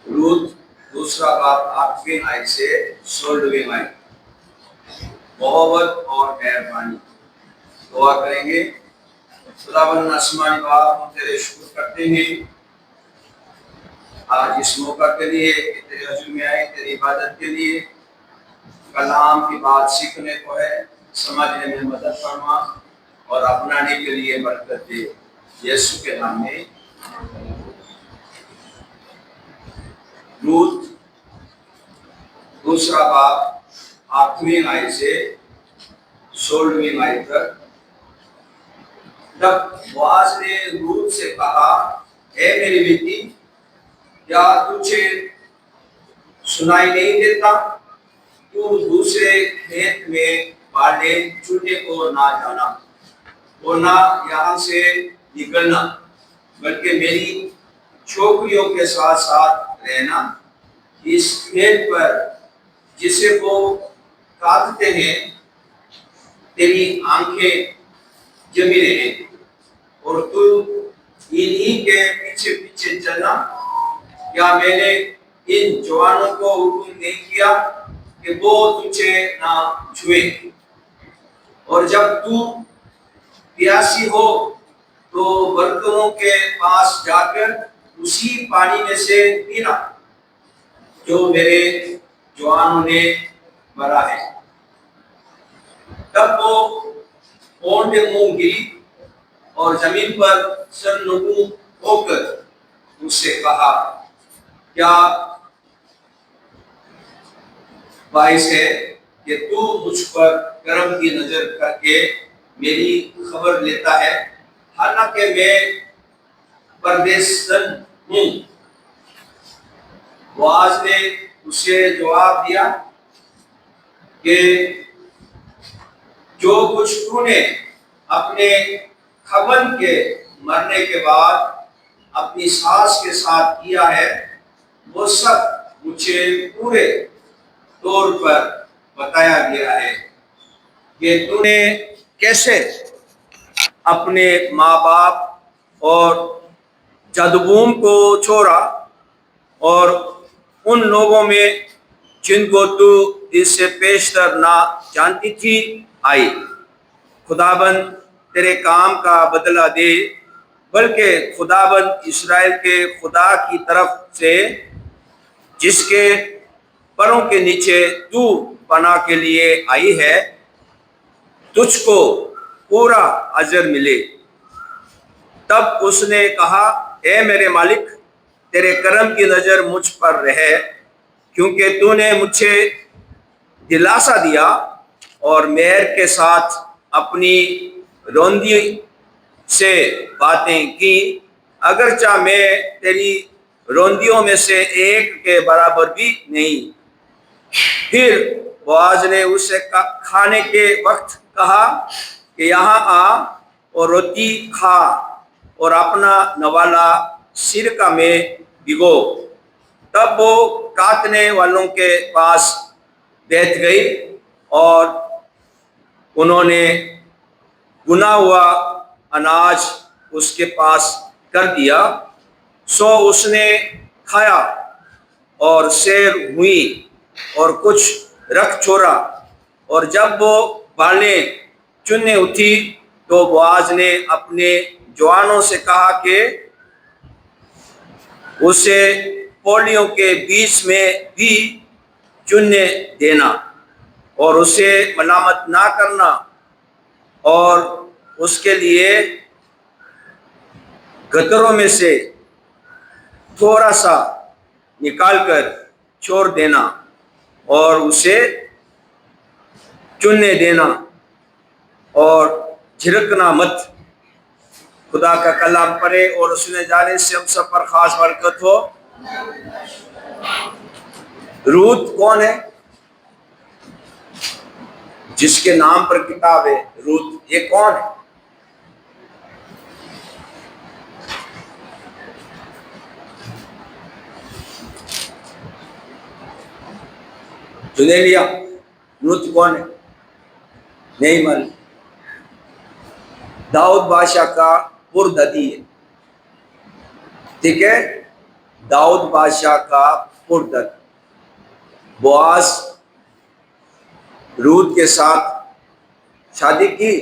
Ruth दूसरा बाब 8वीं आयत से 16वीं आयत। मोहब्बत और मेहरबानी। दुआ करेंगे। खुदावंद आसमानी बाप, हम तेरे शुक्र करते हैं आज इस मौका के लिए कि तेरे हजूर में आए, तेरी इबादत के लिए, कलाम की बात सीखने को है, समझने में मदद फरमा और अपनाने के लिए बरकत दे, यीशु के नाम में। रूथ दूसरा बाब 8वीं आयत से 16वीं आयत तक। तब बोआज ने रूथ से कहा, हे मेरी बेटी, क्या तुझे सुनाई नहीं देता? तू दूसरे खेत में बाले चूने को ना जाना और ना यहाँ से निकलना, बल्कि मेरी छोकरियों के साथ साथ रहना। इस खेत पर जिसे वो काटते हैं तेरी आंखें जमी रहे और तू इन्हीं के पीछे पीछे चलना। क्या मैंने इन जवानों को हुक्म नहीं किया कि वो तुझे ना छुए? और जब तू प्यासी हो तो बर्तनों के पास जाकर उसी पानी में से पीना जो मेरे जवानों ने भरा है। तब वो ओंधे मुंह गिरी और जमीन पर सरनगू होकर उससे कहा, क्या बाइस है कि तू मुझ पर करम की नजर करके मेरी खबर लेता है, हालांकि मैं परदेसन हूँ? बोआज ने उसे जवाब दिया कि जो कुछ तूने अपने खबन के मरने के बाद अपनी सास के साथ किया है, वो सब मुझे पूरे तौर पर बताया गया है कि तूने कैसे अपने माँ बाप और जदबूम को छोड़ा और उन लोगों में जिनको तू इससे पेशतर ना जानती थी आई। खुदाबंद तेरे काम का बदला दे, बल्कि खुदाबंद इस्राएल के खुदा की तरफ से जिसके परों के नीचे तू पनाह के लिए आई है, तुझको पूरा अजर मिले। तब उसने कहा, ए मेरे मालिक, तेरे करम की नजर मुझ पर रहे, क्योंकि तूने मुझे दिलासा दिया और मेहर के साथ अपनी रोंदी से बातें की, अगरचा मैं तेरी रोंदियों में से एक के बराबर भी नहीं। फिर बोआज ने उससे खाने के वक्त कहा कि यहाँ आ और रोटी खा और अपना नवाला सिरका में भिगो। तब वो काटने वालों के पास बैठ गई और उन्होंने गुना हुआ अनाज उसके पास कर दिया। सो उसने खाया और सैर हुई और कुछ रख छोड़ा। और जब वो बालें चुनने उठी तो बोआज ने अपने जवानों से कहा कि उसे पोलियों के बीच में भी चुनने देना और उसे मलामत ना करना, और उसके लिए गदरों में से थोड़ा सा निकालकर छोड़ देना और उसे चुनने देना और झिड़कना मत। खुदा का कलाम पढ़े और सुने जाने से हम सब पर खास बरकत हो। रूथ कौन है? जिसके नाम पर किताब है रूथ, ये कौन है? चुने लिया। रूथ कौन है? नहीं मालूम। दाऊद बादशाह का पुरददी है, ठीक है। दाऊद बादशाह का पुरदर बोआज रूत के साथ शादी की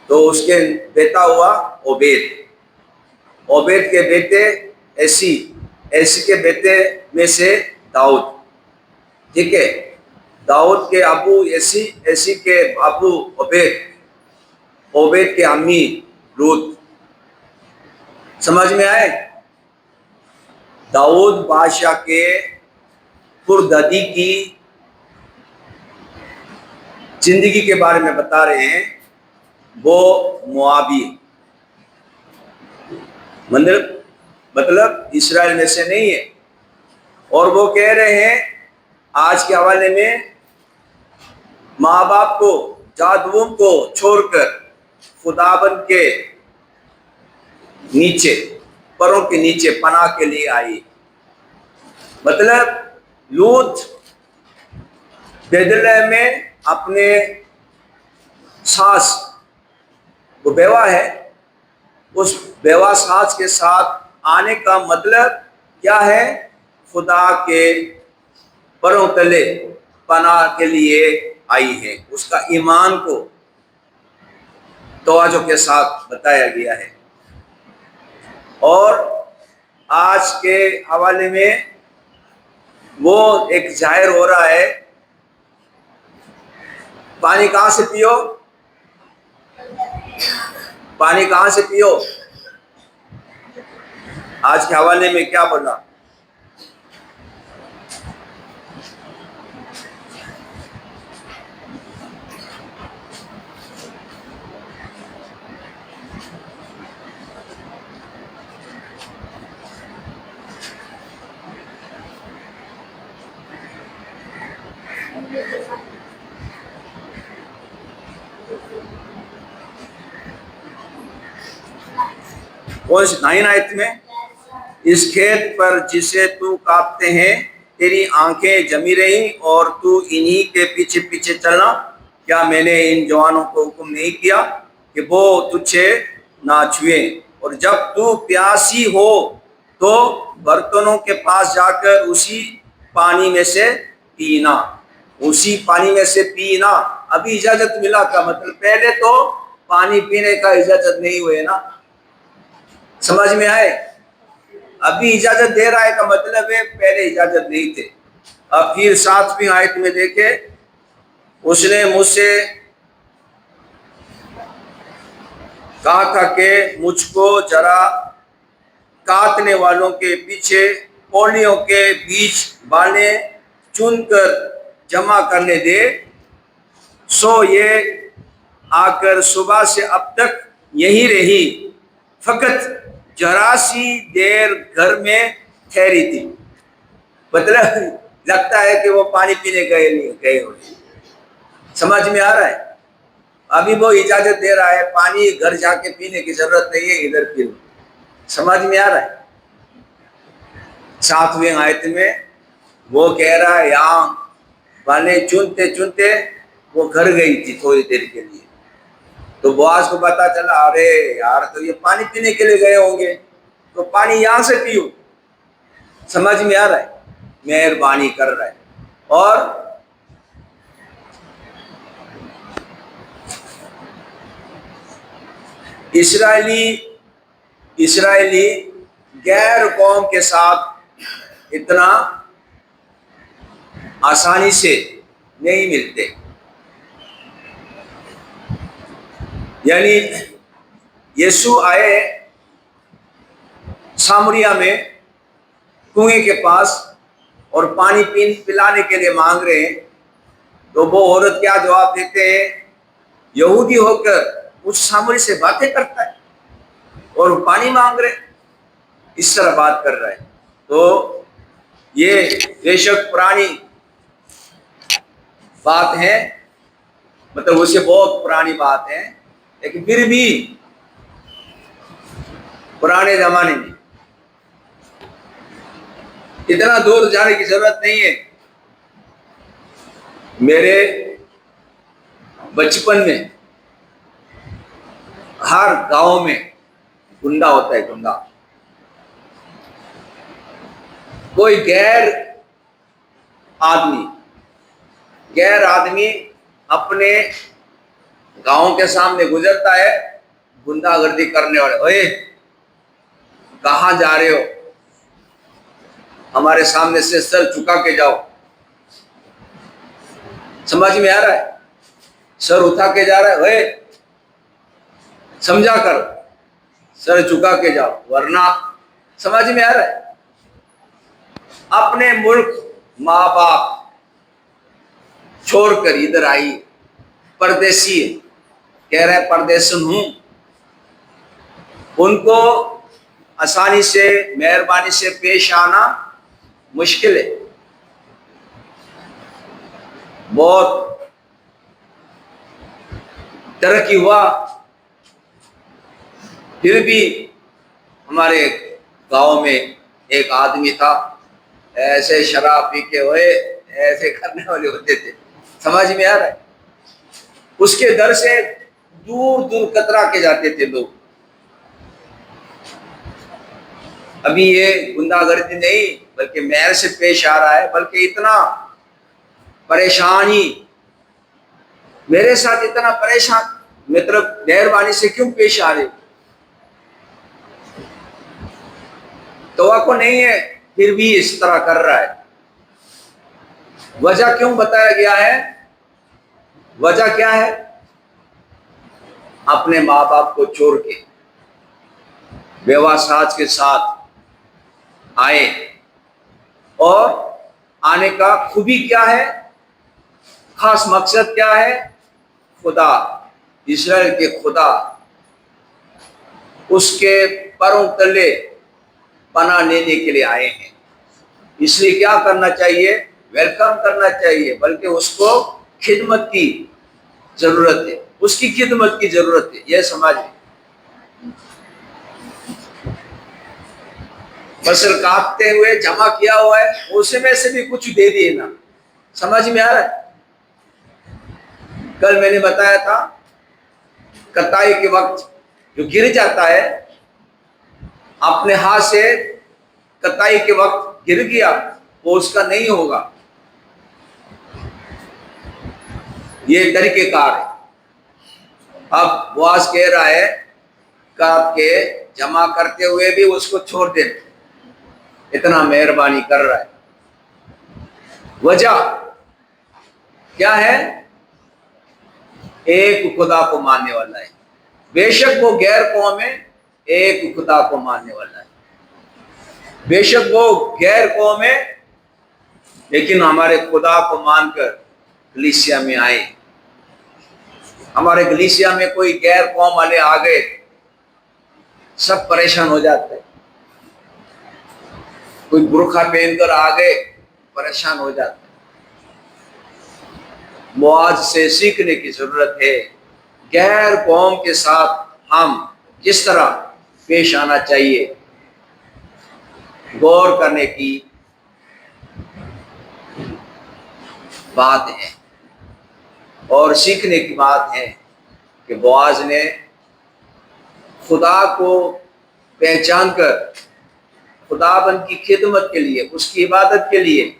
तो उसके बेटा हुआ ओबेद। ओबेद के बेटे ऐसी, ऐसी के बेटे में से दाऊद। ठीक है, दाऊद के अबू ऐसी, ऐसी के अबू ओबेद, ओबेद के अम्मी रूत। समझ में आए? दाऊद बादशाह के पुरदादी की जिंदगी के बारे में बता रहे हैं। वो मोआबी, मतलब इसराइल में से नहीं है। और वो कह रहे हैं आज के हवाले में, माँ बाप को, जादुओं को छोड़कर खुदाबंद के नीचे, पैरों के नीचे पनाह के लिए आई। मतलब लूत बैतलहम में अपने सास, वो बेवा है, उस बेवा सास के साथ आने का मतलब क्या है? खुदा के पैरों तले पनाह के लिए आई है। उसका ईमान को तवज्जो के साथ बताया गया है। और आज के हवाले में वो एक जाहिर हो रहा है, पानी कहाँ से पियो, पानी कहाँ से पियो। आज के हवाले में क्या बोला? कौन सी 9 आयत में? इस खेत पर जिसे तू काटते हैं तेरी आंखें जमी रही और तू इन्हीं के पीछे पीछे चलना। क्या मैंने इन जवानों को हुक्म नहीं किया कि वो तुझे ना छुए? और जब तू प्यासी हो तो बर्तनों के पास जाकर उसी पानी में से पीना, उसी पानी में से पीना। अभी इजाजत मिला का मतलब पहले तो पानी पीने का इजाजत नहीं हुए ना। समझ में आए? अभी इजाजत दे रहा है का मतलब है पहले इजाजत नहीं थे। अब फिर 7वीं आयत में देखे, उसने मुझसे कहा था कि मुझको जरा काटने वालों के पीछे पौलियों के बीच बालें चुनकर जमा करने दे। सो ये आकर सुबह से अब तक यही रही, फकत जरा सी देर घर में ठहरी थी। मतलब लगता है कि वो पानी पीने गए हो। समझ में आ रहा है? अभी वो इजाजत दे रहा है, पानी घर जाके पीने की जरूरत नहीं है, इधर पी लो। समझ में आ रहा है? 7वीं आयत में वो कह रहा है यहाँ बालें चुनते चुनते वो घर गई थी थोड़ी देर के लिए। तो बोआज को पता चला, अरे यार तो ये पानी पीने के लिए गए होंगे, तो पानी यहाँ से पियो। समझ में आ रहा है? मेहरबानी कर रहा है। और इस्राएली गैर कौम के साथ इतना आसानी से नहीं मिलते। यानी यीशु आए सामरिया में कुएं के पास और पानी पिलाने के लिए मांग रहे हैं, तो वो औरत क्या जवाब देते हैं? यहूदी होकर उस सामरी से बातें करता है और पानी मांग रहे, इस तरह बात कर रहा है। तो ये बेशक पुरानी बात है, मतलब उससे बहुत पुरानी बात है, लेकिन फिर भी पुराने जमाने में इतना दूर जाने की जरूरत नहीं है। मेरे बचपन में हर गांव में गुंडा होता है, गुंडा। کوئی غیر آدمی اپنے گاؤں کے سامنے گزرتا ہے، گنڈا گردی کرنے والے، اوے کہاں جا رہے ہو، ہمارے سامنے سے سر چکا کے جاؤ. سمجھ میں آ رہا ہے؟ سر اٹھا کے جا رہا ہے، اوے سمجھا کر سر چکا کے جاؤ، ورنہ. سمجھ میں آ رہا ہے؟ اپنے ملک، ماں باپ چھوڑ کر ادھر آئی، پردیسی ہے، کہہ رہے پردیسن ہوں. ان کو آسانی سے، مہربانی سے پیش آنا مشکل ہے. بہت ترقی ہوا، پھر بھی ہمارے گاؤں میں ایک آدمی تھا، ایسے شراب پی کے ہوئے ایسے کرنے والے ہوتے تھے. سمجھ میں آ رہا ہے؟ اس کے در سے دور دور کترا کے جاتے تھے لوگ. ابھی یہ گنڈا گردی نہیں بلکہ مہر سے پیش آ رہا ہے، بلکہ اتنا پریشانی میرے ساتھ، اتنا پریشان، مطلب مہربانی سے کیوں پیش آ رہے؟ توقع نہیں ہے، پھر بھی اس طرح کر رہا ہے. وجہ کیوں بتایا گیا ہے؟ وجہ کیا ہے؟ اپنے ماں باپ کو چھوڑ کے بیوہ ساز کے ساتھ آئے، اور آنے کا خوبی کیا ہے، خاص مقصد کیا ہے؟ خدا، اسرائیل کے خدا، اس کے پروں تلے پناہ لینے کے لیے آئے ہیں. اس لیے کیا کرنا چاہیے؟ ویلکم کرنا چاہیے، بلکہ اس کو خدمت کی ضرورت ہے، اس کی خدمت کی ضرورت ہے. یہ سمجھ فصل کاٹتے ہوئے جمع کیا ہوا ہے، اسے میں سے بھی کچھ دے دیے نا. سمجھ میں آ رہا ہے؟ کل میں نے بتایا تھا، کٹائی کے وقت جو گر جاتا ہے اپنے ہاتھ سے، کٹائی کے وقت گر گیا، وہ اس کا نہیں ہوگا. یہ طریقہ کار ہے. اب بواز کہہ رہا ہے کاٹ کے جمع کرتے ہوئے بھی اس کو چھوڑ دے، اتنا مہربانی کر رہا ہے. وجہ کیا ہے؟ ایک خدا کو ماننے والا ہے. بے شک وہ غیر قوم ہے، ایک خدا کو ماننے والا ہے. بے شک وہ غیر قوم ہے، لیکن ہمارے خدا کو مان کر کلیسیا میں آئے. ہمارے کلیسیا میں کوئی غیر قوم والے آ گئے، سب پریشان ہو جاتے ہیں. کوئی برقع پہن کر آ گئے، پریشان ہو جاتے ہیں. معاذ سے سیکھنے کی ضرورت ہے، غیر قوم کے ساتھ ہم کس طرح پیش آنا چاہیے، غور کرنے کی بات ہے اور سیکھنے کی بات ہے کہ بواز نے خدا کو پہچان کر خدا بند کی خدمت کے لیے، اس کی عبادت کے لیے،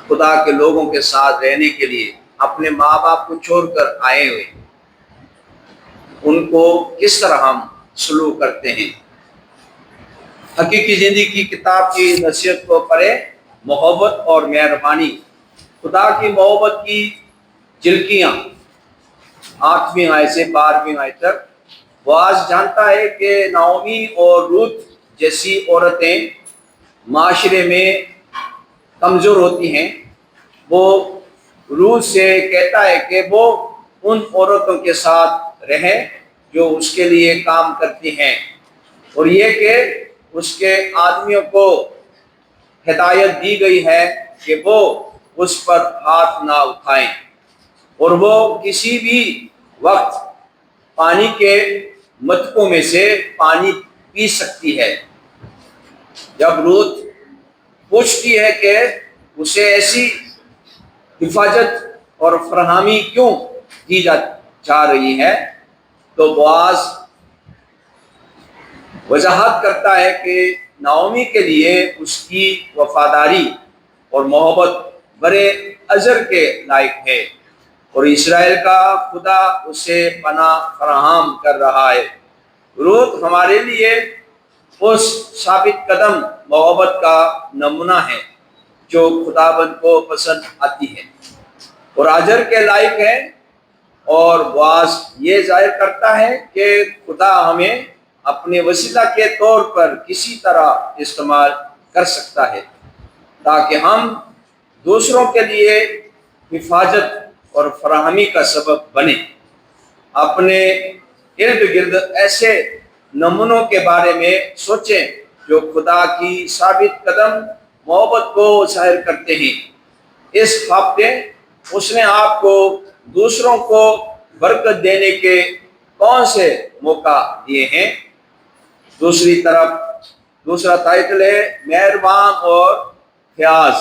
خدا کے لوگوں کے ساتھ رہنے کے لیے اپنے ماں باپ کو چھوڑ کر آئے ہوئے. ان کو کس طرح ہم سلوک کرتے ہیں. حقیقی زندگی کی کتاب کی نصیحت کو پڑھیں، محبت اور مہربانی، خدا کی محبت کی جھلکیاں. 8ویں آیت سے 12ویں آیت تک بواز جانتا ہے کہ نعومی اور روت جیسی عورتیں معاشرے میں کمزور ہوتی ہیں. وہ روت سے کہتا ہے کہ وہ ان عورتوں کے ساتھ رہیں جو اس کے لیے کام کرتی ہیں، اور یہ کہ اس کے آدمیوں کو ہدایت دی گئی ہے کہ وہ اس پر ہاتھ نہ اٹھائیں، اور وہ کسی بھی وقت پانی کے مٹکوں میں سے پانی پی سکتی ہے. جب روت پوچھتی ہے کہ اسے ایسی حفاظت اور فراہمی کیوں دی جا رہی ہے، تو بواز وضاحت کرتا ہے کہ नाओमी के लिए उसकी वफादारी और मोहब्बत बड़े अजर के लायक है और इस्राएल का खुदा उसे पनाह फराहम कर रहा है। रूत हमारे लिए उस साबित कदम मोहब्बत का नमूना है जो खुदाबंद को पसंद आती है और अजर के लायक है, और बोआज ये जाहिर करता है कि खुदा हमें अपने वसीला के तौर पर किसी तरह इस्तेमाल कर सकता है ताकि हम दूसरों के लिए हिफाजत और फराहमी का सबब बने। अपने इर्द गिर्द ऐसे नमूनों के बारे में सोचें जो खुदा की साबित कदम मोहब्बत को जाहिर करते हैं। इस हफ्ते उसने आपको दूसरों को बरकत देने के कौन से मौका दिए हैं? दूसरी तरफ दूसरा टाइटल है मेहरबान और फ़याज़।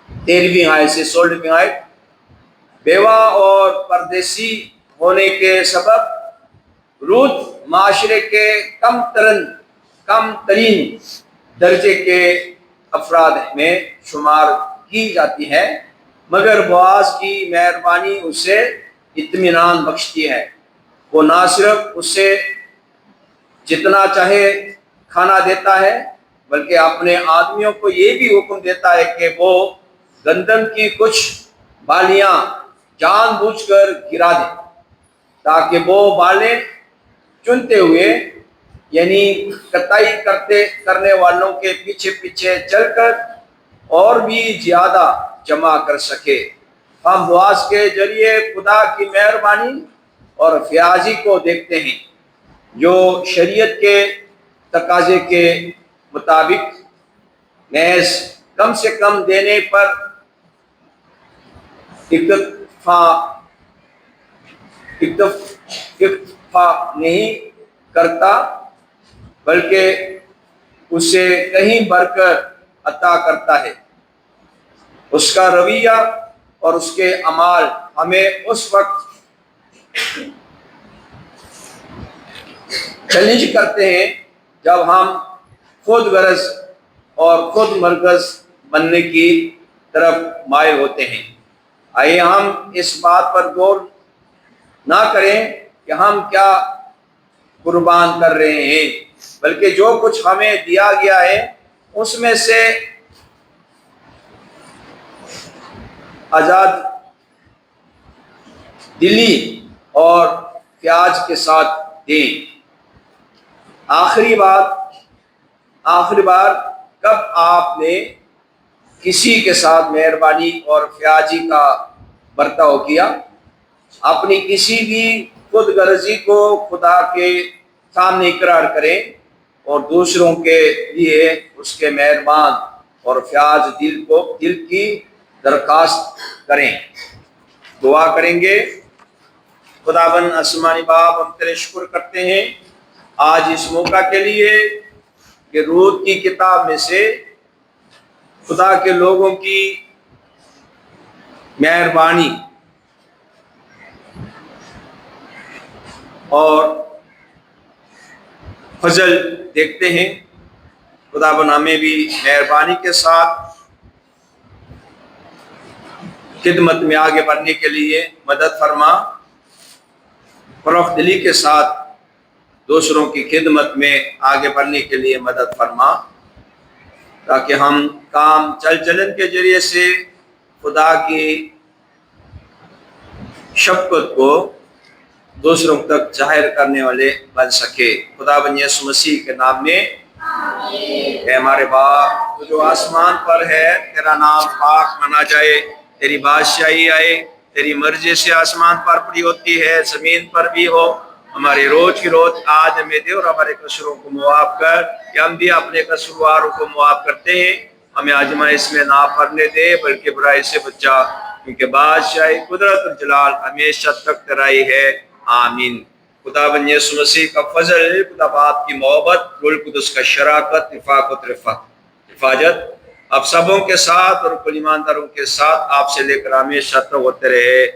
13वीं आयत से 16वीं आयत। बेवा और परदेसी होने के सबब रूत माशरे के कम तरीन दर्जे के अफराद में शुमार की जाती है, मगर बोआज की मेहरबानी उसे इत्मीनान बख्शती है। वो ना सिर्फ उसे जितना चाहे खाना देता है बल्कि अपने आदमियों को ये भी हुक्म देता है कि वो गंदम की कुछ बालियां जानबूझकर गिरा दें ताकि वो बालें चुनते हुए यानी कटाई करने वालों के पीछे पीछे चलकर और भी ज़्यादा जमा कर सके। हम बोआज के जरिए खुदा की मेहरबानी और फ़याज़ी को देखते हैं जो शरीयत के तकाजे के मुताबिक महज कम से कम देने पर इक्तफा नहीं करता बल्कि उसे कहीं बढ़कर अता करता है। उसका रवैया और उसके अमाल हमें उस वक्त चैलेंज करते हैं जब हम खुद गर्ज और खुद मरकज बनने की तरफ मायल होते हैं। आइए हम इस बात पर गौर ना करें कि हम क्या कुर्बान कर रहे हैं, बल्कि जो कुछ हमें दिया गया है उसमें से आज़ाद दिली और प्याज के साथ दें। आखिरी बार कब आपने किसी के साथ मेहरबानी और फ़याज़ी का बर्ताव किया? अपनी किसी भी खुद गर्जी को खुदा के सामने इकरार करें और दूसरों के लिए उसके मेहरबान और फ़याज़ दिल की दरख्वास्त करें। दुआ करेंगे। खुदावन आसमानी बाप, हम तेरे शुक्र करते हैं आज इस मौका के लिए कि रूत की किताब में से खुदा के लोगों की मेहरबानी और फजल देखते हैं। खुदावन हमें भी मेहरबानी के साथ खिदमत में आगे बढ़ने के लिए मदद फरमा, फरोख्त दिली के साथ दूसरों की खिदमत में आगे बढ़ने के लिए मदद फरमा, ताकि हम काम चलन के जरिए से खुदा की शफ़क़त को दूसरों तक जाहिर करने वाले बन सके। खुदावन यीशु मसीह के नाम में आमीन। हमारे बाप तो जो आसमान पर है, तेरा नाम पाक माना जाए, तेरी बादशाही आए, तेरी मर्जी से आसमान पर पूरी होती है ज़मीन पर भी हो। हमारे रोज की रोज आज हमें दे और हमारे कसूरों को मुआफ़ कर कि हम भी अपने कसूरवारों को मुआफ़ करते हैं। हमें आजमाइश में ना पड़ने दे बल्कि बुराई से बचा, क्योंकि बादशाही, कुदरत और जलाल हमेशा तक तेराई है। आमीन। खुदावन यीशु मसीह का फजल, खुदा बाप की मोहब्बत, रूह कुदस का शराकत, हिफाजत आप सबों के साथ और कुल ईमानदारों के साथ आपसे लेकर हमेशा तक होते रहे।